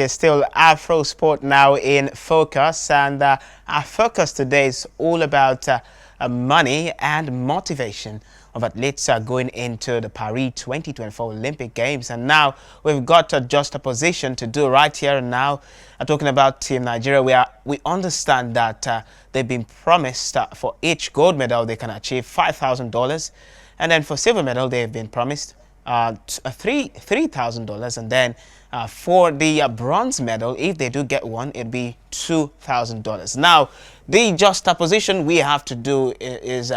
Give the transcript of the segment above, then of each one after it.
It's still Afrosport Now in Focus, and our focus today is all about money and motivation of athletes going into the Paris 2024 Olympic Games. And now we've got a juxtaposition to do right here and now. Talking about Team Nigeria, we understand that they've been promised for each gold medal they can achieve $5,000, and then for silver medal they've been promised $3,000, and then for the bronze medal, if they do get one, it'd be $2,000. Now, the juxtaposition we have to do is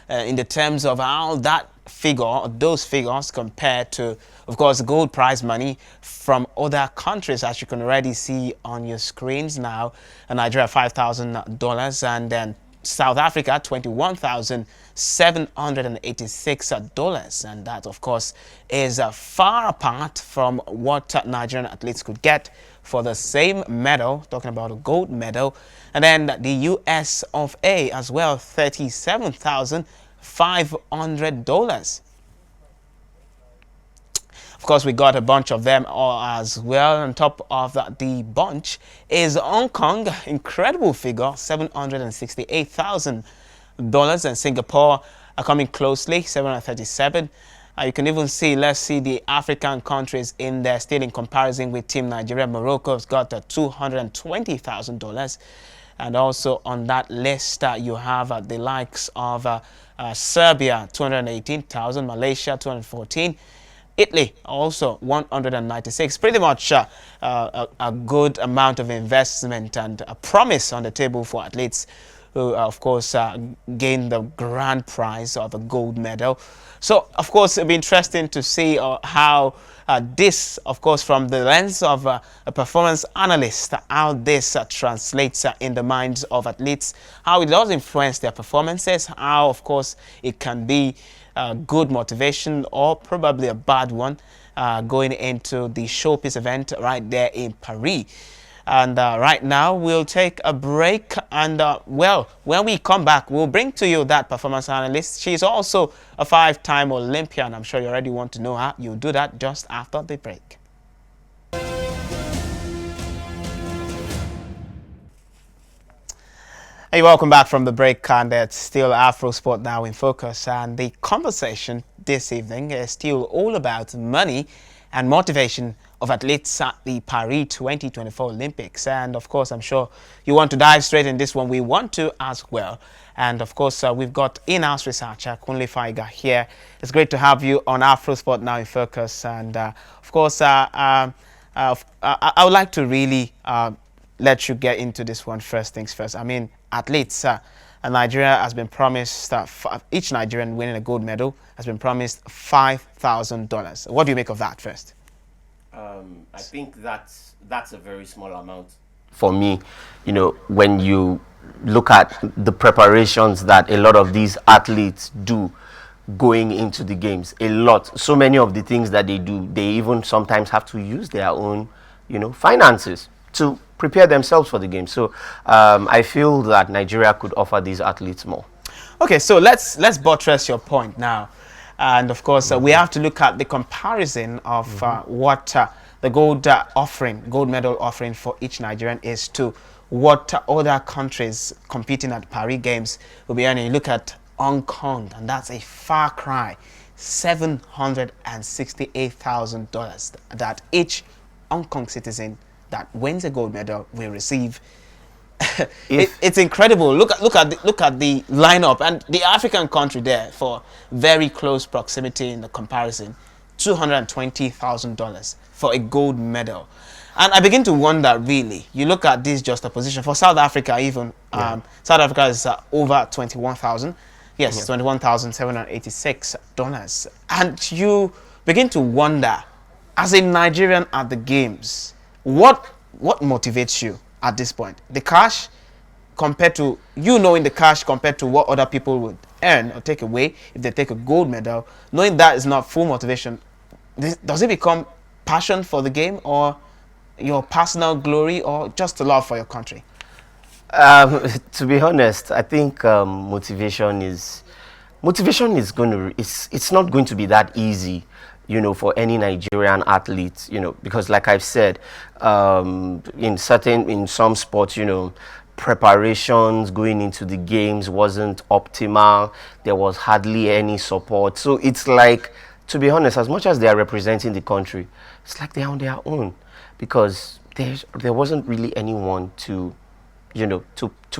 in the terms of how that figure, those figures compare to, of course, gold prize money from other countries, as you can already see on your screens now. Nigeria, $5,000, and then South Africa, $21,786, and that, of course, is far apart from what Nigerian athletes could get for the same medal, talking about a gold medal. And then the US of A as well, $37,500. Of course, we got a bunch of them all as well. On top of that, the bunch is Hong Kong, incredible figure, $768,000, and Singapore are coming closely, 737. You can even see, let's see the African countries in there, still in comparison with Team Nigeria. Morocco's got $220,000. And also on that list, you have the likes of Serbia, $218,000, Malaysia, $214,000. Italy also 196. Pretty much a good amount of investment and a promise on the table for athletes who, of course, gain the grand prize of a gold medal. So, of course, it'll be interesting to see how this, of course, from the lens of a performance analyst, how this translates in the minds of athletes, how it does influence their performances, how, of course, it can be good motivation or probably a bad one going into the showpiece event right there in Paris. And right now we'll take a break, and well, when we come back, we'll bring to you that performance analyst. She's also a 5-time Olympian. I'm sure you already want to know her. You'll do that just after the break. Hey, welcome back from the break, and it's still Afrosport Now in Focus, and the conversation this evening is still all about money and motivation of athletes at the Paris 2024 Olympics. And of course, I'm sure you want to dive straight in this one. We want to as well. And of course, we've got in-house researcher Kunle Faiga here. It's great to have you on Afrosport Now in Focus. And of course, I would like to really let you get into this one first things first. I mean, athletes, Nigeria has been promised, each Nigerian winning a gold medal has been promised $5,000. What do you make of that first? I think that's a very small amount. For me, you know, when you look at the preparations that a lot of these athletes do going into the games, so many of the things that they do, they even sometimes have to use their own, you know, finances to prepare themselves for the game. So I feel that Nigeria could offer these athletes more. Okay, so let's buttress your point now. And of course, we have to look at the comparison of what the gold medal offering for each Nigerian is to what other countries competing at Paris Games will be earning. You look at Hong Kong, and that's a far cry, $768,000 that each Hong Kong citizen that wins a gold medal will receive. It's incredible. Look at the lineup, and the African country there for very close proximity in the comparison, $220,000 for a gold medal. And I begin to wonder, really, you look at this juxtaposition for South Africa even. South Africa is over 21,000. Yes, $21,786. And you begin to wonder, as a Nigerian at the games, what motivates you at this point? The cash compared to, you knowing the cash compared to what other people would earn or take away if they take a gold medal, knowing that is not full motivation, does it become passion for the game, or your personal glory, or just a love for your country? To be honest, I think motivation is going to, it's not going to be that easy for any Nigerian athlete, because like I've said, in some sports, preparations going into the games wasn't optimal. There was hardly any support. So it's like, to be honest, as much as they are representing the country, it's like they're on their own, because there wasn't really anyone to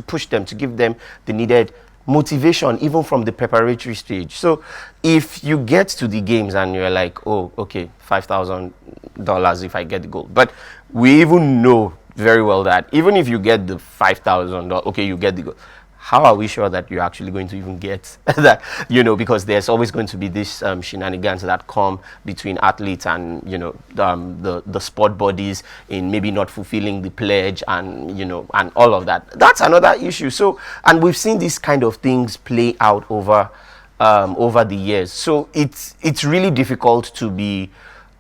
push them, to give them the needed motivation, even from the preparatory stage. So if you get to the games and you're like, oh, okay, $5,000 if I get the gold. But we even know very well that even if you get the $5,000, okay, you get the gold. How are we sure that you're actually going to even get that? Because there's always going to be this shenanigans that come between athletes and the sport bodies in maybe not fulfilling the pledge, and and all of that. That's another issue. So, and we've seen these kind of things play out over the years. So it's really difficult to be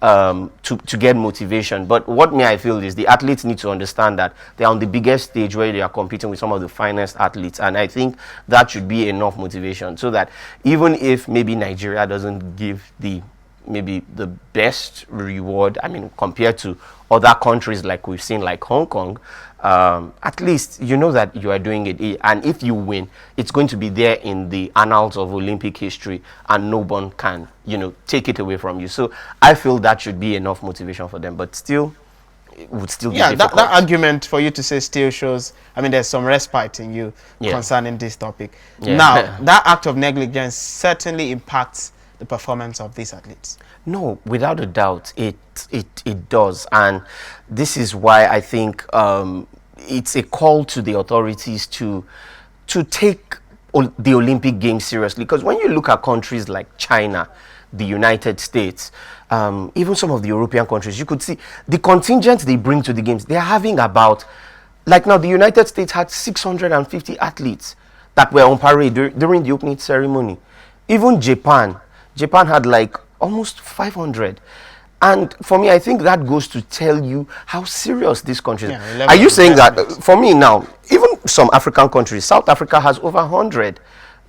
to get motivation. But what I feel is the athletes need to understand that they're on the biggest stage where they are competing with some of the finest athletes, and I think that should be enough motivation, so that even if maybe Nigeria doesn't give maybe the best reward, I mean, compared to other countries like we've seen, like Hong Kong, at least you know that you are doing it, and if you win, it's going to be there in the annals of Olympic history, and no one can take it away from you. So I feel that should be enough motivation for them, but still it would still be difficult. That argument for you to say still shows, I mean, there's some respite in you concerning this topic. Now that act of negligence certainly impacts the performance of these athletes. No, without a doubt, it does, and this is why I think it's a call to the authorities to take the Olympic Games seriously. Because when you look at countries like China, the United States, even some of the European countries, you could see the contingent they bring to the games. They are having about, like now, the United States had 650 athletes that were on parade during the opening ceremony. Even Japan had like almost 500. And for me, I think that goes to tell you how serious this country is. Are you saying that, for me now, even some African countries, South Africa has over 100.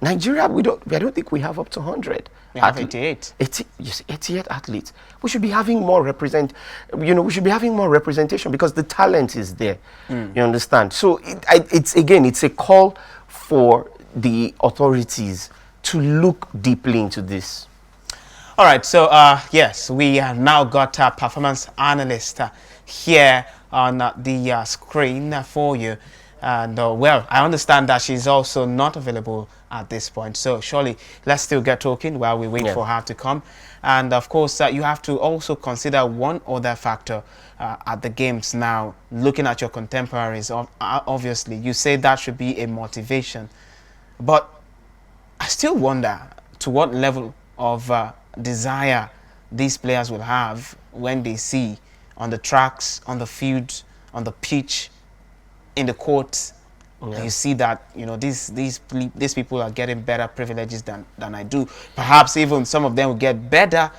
Nigeria, I don't think we have up to 100. We have 88. 88 athletes. We should be having more we should be having more representation, because the talent is there. You understand? So it's a call for the authorities to look deeply into this. All right, so yes, we have now got a performance analyst here on the screen for you. And well, I understand that she's also not available at this point. So surely let's still get talking while we wait for her to come. And of course, you have to also consider one other factor at the games now. Looking at your contemporaries, obviously, you say that should be a motivation. But I still wonder to what level of desire these players will have when they see on the tracks, on the field, on the pitch, in the courts, you see that these people are getting better privileges than I do. Perhaps even some of them will get better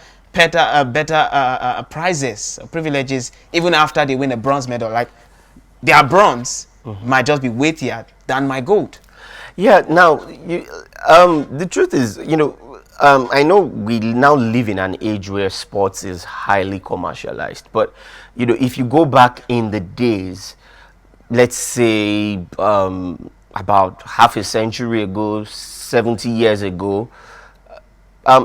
prizes, privileges, even after they win a bronze medal. Like their bronze might just be weightier than my gold. Yeah. Now, the truth is, I know we now live in an age where sports is highly commercialized, but if you go back in the days, let's say about half a century ago, 70 years ago,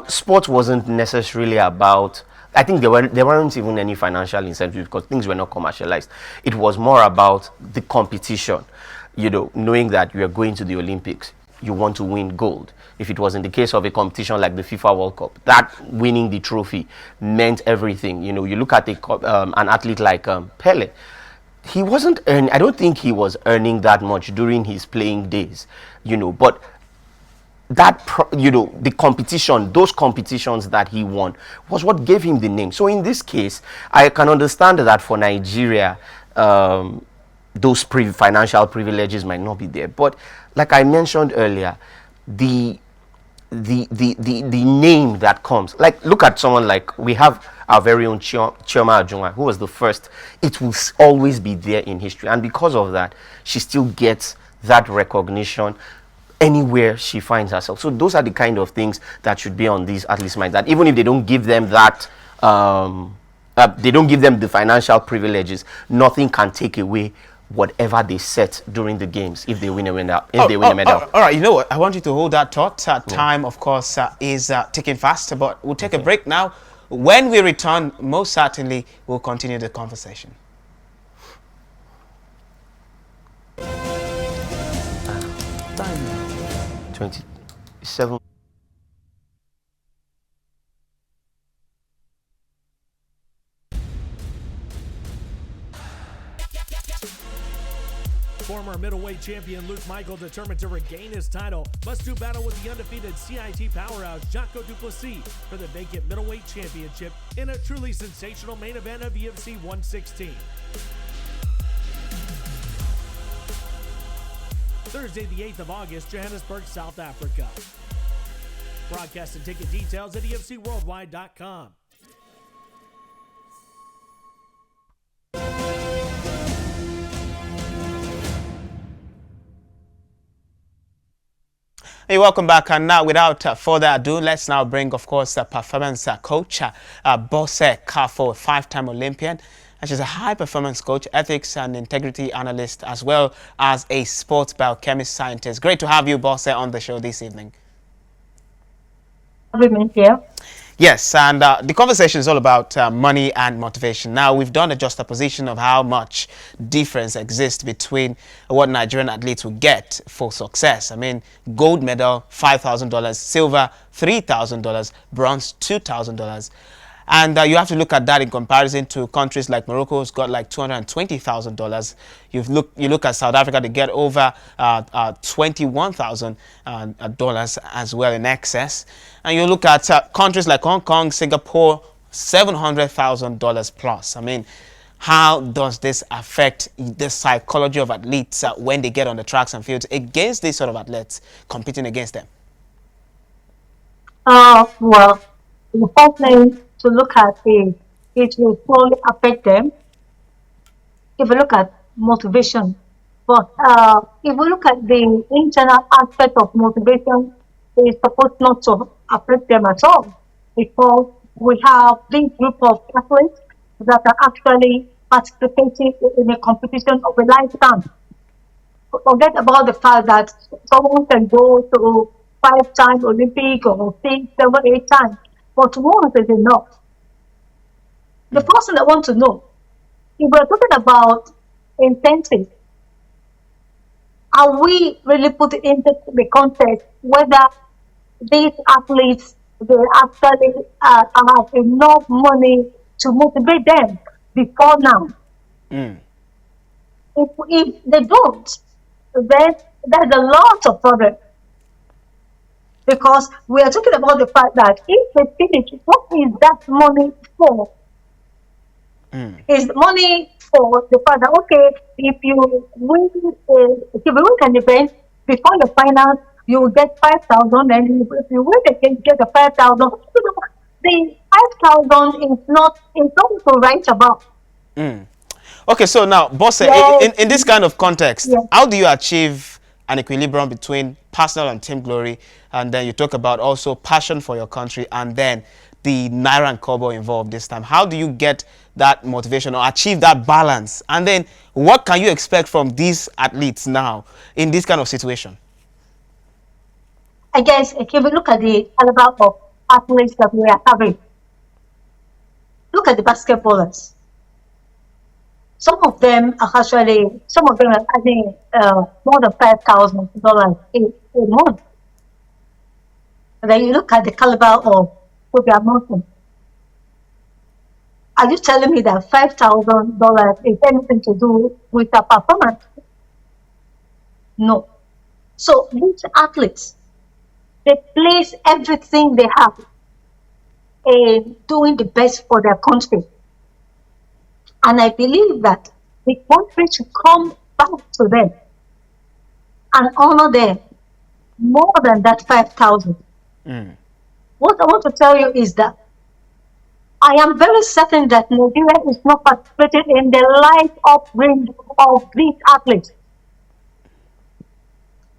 sport wasn't necessarily about, I think there weren't even any financial incentives, because things were not commercialized. It was more about the competition, knowing that you are going to the Olympics, you want to win gold. If it was in the case of a competition like the FIFA World Cup, that winning the trophy meant everything. You look at an athlete like Pele. He wasn't earning, I don't think he was earning that much during his playing days, but that, the competition, those competitions that he won was what gave him the name. So in this case, I can understand that for Nigeria, those financial privileges might not be there. But like I mentioned earlier, the name that comes, like look at someone like, we have our very own Chioma Ajunwa, who was the first. It will always be there in history, and because of that, she still gets that recognition anywhere she finds herself. So those are the kind of things that should be on these athletes' minds, that even if they don't give them that they don't give them the financial privileges, nothing can take away whatever they set during the games if they win a medal. All right, you know what? I want you to hold that thought. Time, of course, is ticking fast, but we'll take a break now. When we return, most certainly, we'll continue the conversation. 27. Former middleweight champion Luke Michael, determined to regain his title, must do battle with the undefeated CIT powerhouse Jocko Duplessis for the vacant middleweight championship in a truly sensational main event of UFC 116. Thursday, the 8th of August, Johannesburg, South Africa. Broadcast and ticket details at EFCWorldwide.com. Hey, welcome back. And now, without further ado, let's now bring, of course, performance coach Bose Kafo, a five-time Olympian. And she's a high-performance coach, ethics and integrity analyst, as well as a sports biochemist scientist. Great to have you, Bose, on the show this evening. Here. Yes, and the conversation is all about money and motivation. Now, we've done a juxtaposition of how much difference exists between what Nigerian athletes will get for success. I mean, gold medal, $5,000, silver, $3,000, bronze, $2,000. And you have to look at that in comparison to countries like Morocco, who's got like $220,000. You look at South Africa, they get over $21,000 as well in excess. And you look at countries like Hong Kong, Singapore, $700,000 plus. I mean, how does this affect the psychology of athletes when they get on the tracks and fields against these sort of athletes competing against them? Well, the first thing to look at is it will slowly affect them if we look at motivation. But if we look at the internal aspect of motivation, it's supposed not to affect them at all because we have this group of athletes that are actually participating in a competition of a lifetime. Forget about the fact that someone can go to 5-time Olympic or 6, 7, 8 times, but once is enough. The first thing I want to know, if we're talking about incentive, are we really putting into the context whether these athletes they actually have enough money to motivate them before now? If they don't, then there's a lot of problem. Because we are talking about the fact that if they finish, what is that money for? Is money for the fact that, okay, if you win an event before the finals, you will get 5,000, and if you win again, you get the 5,000. The 5,000 is not to write about. Okay, so now, Bosse, in this kind of context, how do you achieve an equilibrium between personal and team glory? And then you talk about also passion for your country, and then the Naira and Kobo involved this time. How do you get that motivation or achieve that balance? And then what can you expect from these athletes now in this kind of situation? I guess if you look at the caliber of athletes that we are having, look at the basketballers. Some of them are having more than $5,000 a month. And then you look at the caliber of Kobe Mountain. Are you telling me that $5,000 is anything to do with a performance? No. So these athletes, they place everything they have in doing the best for their country. And I believe that the country should come back to them and honor them more than that 5,000. What I want to tell you is that I am very certain that Nigeria is not participating in the life upbringing of these athletes.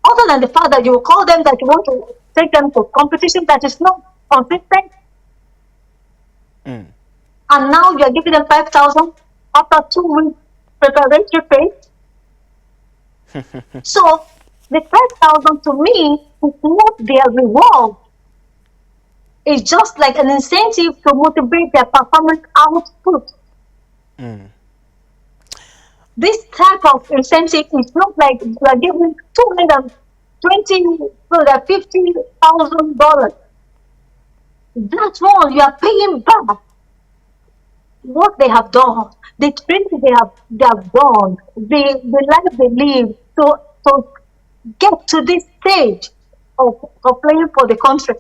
Other than the fact that you call them that you want to take them to competition that is not consistent. and now you are giving them 5,000 after 2 weeks preparatory phase. So the 5,000 to me is not their reward. It's just like an incentive to motivate their performance output. This type of incentive is not like you are giving $250,000. That's one you are paying back what they have done, the training they have done, the life they live to get to this stage of playing for the country.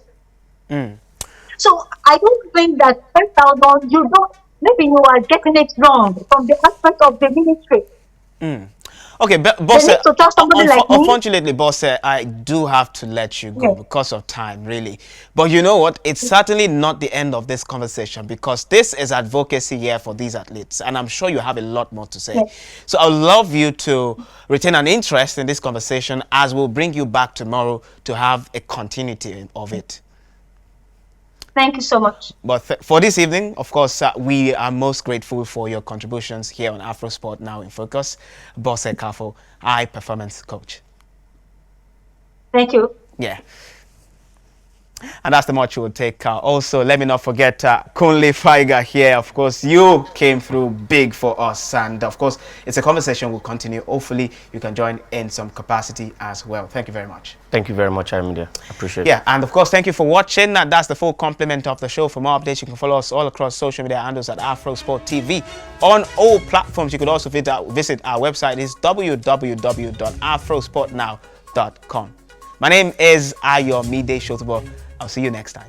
So I don't think that 5,000, you don't, maybe you are getting it wrong from the aspect of the ministry. Okay, They boss, need to tell somebody like me. unfortunately, boss, I do have to let you go Yes. because of time, really. But you know what? It's certainly not the end of this conversation, because this is advocacy here for these athletes, and I'm sure you have a lot more to say. Yes. So I'd love you to retain an interest in this conversation, as we'll bring you back tomorrow to have a continuity of it. Thank you so much. But for this evening, of course, we are most grateful for your contributions here on Afrosport Now in Focus. Boss Kafo, high performance coach. Thank you. Yeah. And that's the much we'll take. Also, let me not forget Kunle Faiga here. Of course, you came through big for us. And of course, it's a conversation we'll continue. Hopefully, you can join in some capacity as well. Thank you very much. Thank you very much, Ayomide. Appreciate it. Yeah, and of course, thank you for watching. That's the full complement of the show. For more updates, you can follow us all across social media handles at Afrosport TV on all platforms. You could also visit our website. It's www.afrosportnow.com. My name is Ayomide Shotobo. I'll see you next time.